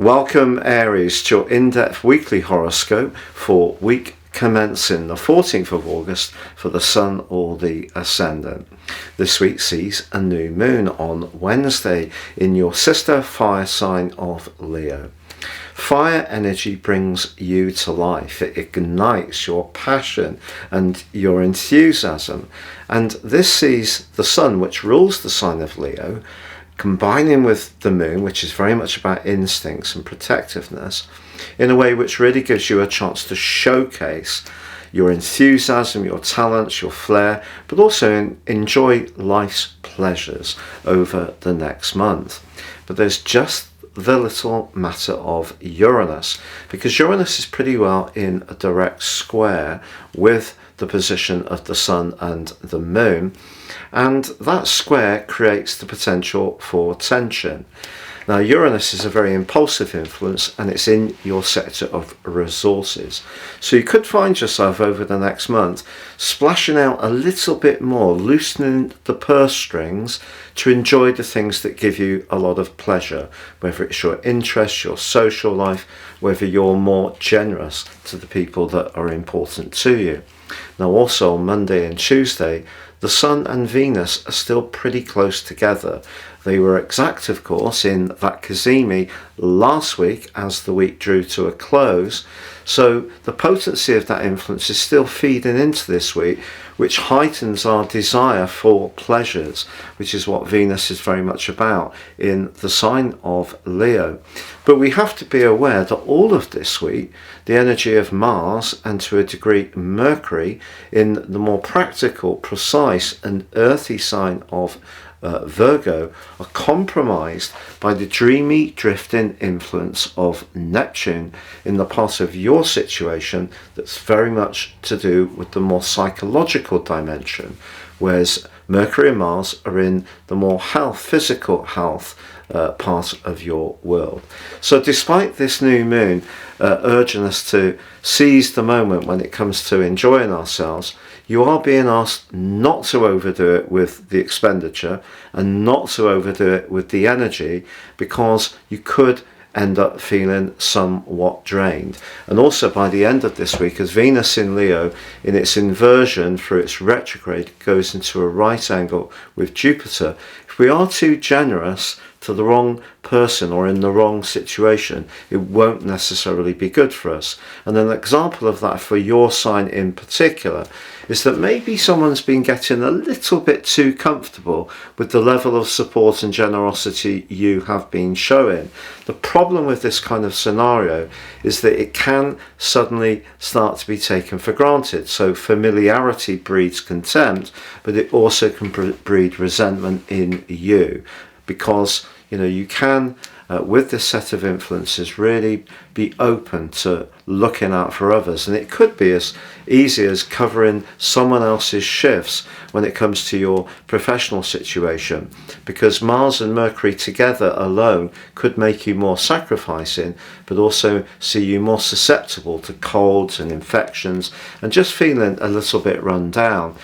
Welcome Aries to your in-depth weekly horoscope for week commencing the 14th of August for the Sun or the Ascendant. This week sees a new moon on Wednesday in your sister fire sign of Leo. Fire energy brings you to life. It ignites your passion and your enthusiasm. And this sees the Sun, which rules the sign of Leo, combining with the moon, which is very much about instincts and protectiveness, in a way which really gives you a chance to showcase your enthusiasm, your talents, your flair, but also enjoy life's pleasures over the next month. But there's just the little matter of Uranus, because Uranus is pretty well in a direct square with the position of the Sun and the Moon, and that square creates the potential for tension. Now, Uranus is a very impulsive influence and it's in your sector of resources. So you could find yourself over the next month splashing out a little bit more, loosening the purse strings to enjoy the things that give you a lot of pleasure, whether it's your interests, your social life, whether you're more generous to the people that are important to you. Now, also on Monday and Tuesday, the Sun and Venus are still pretty close together. They were exact, of course, in that cazimi last week as the week drew to a close. So the potency of that influence is still feeding into this week, which heightens our desire for pleasures, which is what Venus is very much about in the sign of Leo. But we have to be aware that all of this week, the energy of Mars and to a degree Mercury in the more practical, precise and earthy sign of Virgo are compromised by the dreamy drifting influence of Neptune in the part of your situation that's very much to do with the more psychological dimension, whereas Mercury and Mars are in the more physical health part of your world. So despite this new moon urging us to seize the moment when it comes to enjoying ourselves, you are being asked not to overdo it with the expenditure and not to overdo it with the energy, because you could end up feeling somewhat drained. And also by the end of this week, as Venus in Leo in its inversion through its retrograde goes into a right angle with Jupiter, if we are too generous to the wrong person or in the wrong situation, it won't necessarily be good for us. And an example of that for your sign in particular is that maybe someone's been getting a little bit too comfortable with the level of support and generosity you have been showing. The problem with this kind of scenario is that it can suddenly start to be taken for granted. So familiarity breeds contempt, but it also can breed resentment in you, because you can with this set of influences really be open to looking out for others, and it could be as easy as covering someone else's shifts when it comes to your professional situation, because Mars and Mercury together alone could make you more sacrificing, but also see you more susceptible to colds and infections and just feeling a little bit run down.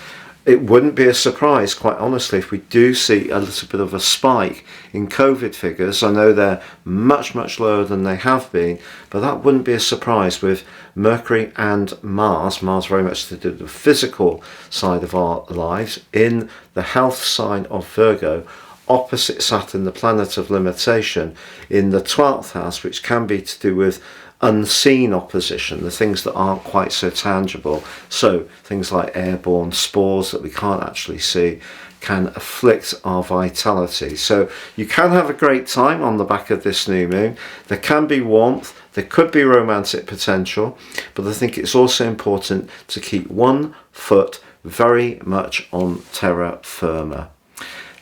It wouldn't be a surprise, quite honestly, if we do see a little bit of a spike in COVID figures. I know they're much, much lower than they have been, but that wouldn't be a surprise with Mercury and Mars very much to do with the physical side of our lives, in the health sign of Virgo, opposite Saturn, the planet of limitation, in the 12th house, which can be to do with unseen opposition, the things that aren't quite so tangible. So things like airborne spores that we can't actually see can afflict our vitality. So you can have a great time on the back of this new moon. There can be warmth, there could be romantic potential, but I think it's also important to keep one foot very much on terra firma.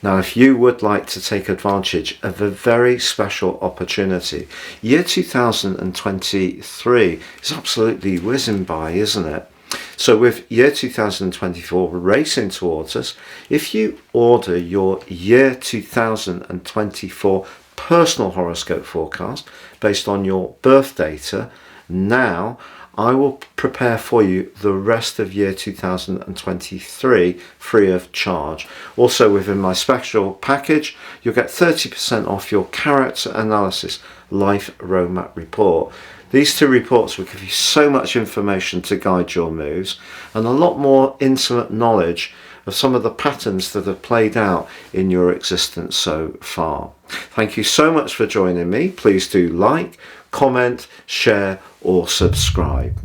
Now, if you would like to take advantage of a very special opportunity, year 2023 is absolutely whizzing by, isn't it? So with year 2024 racing towards us, if you order your year 2024 personal horoscope forecast based on your birth data now, I will prepare for you the rest of year 2023 free of charge. Also, within my special package, you'll get 30% off your character analysis life roadmap report. These two reports will give you so much information to guide your moves and a lot more intimate knowledge of some of the patterns that have played out in your existence so far. Thank you so much for joining me. Please do like, comment, share or subscribe.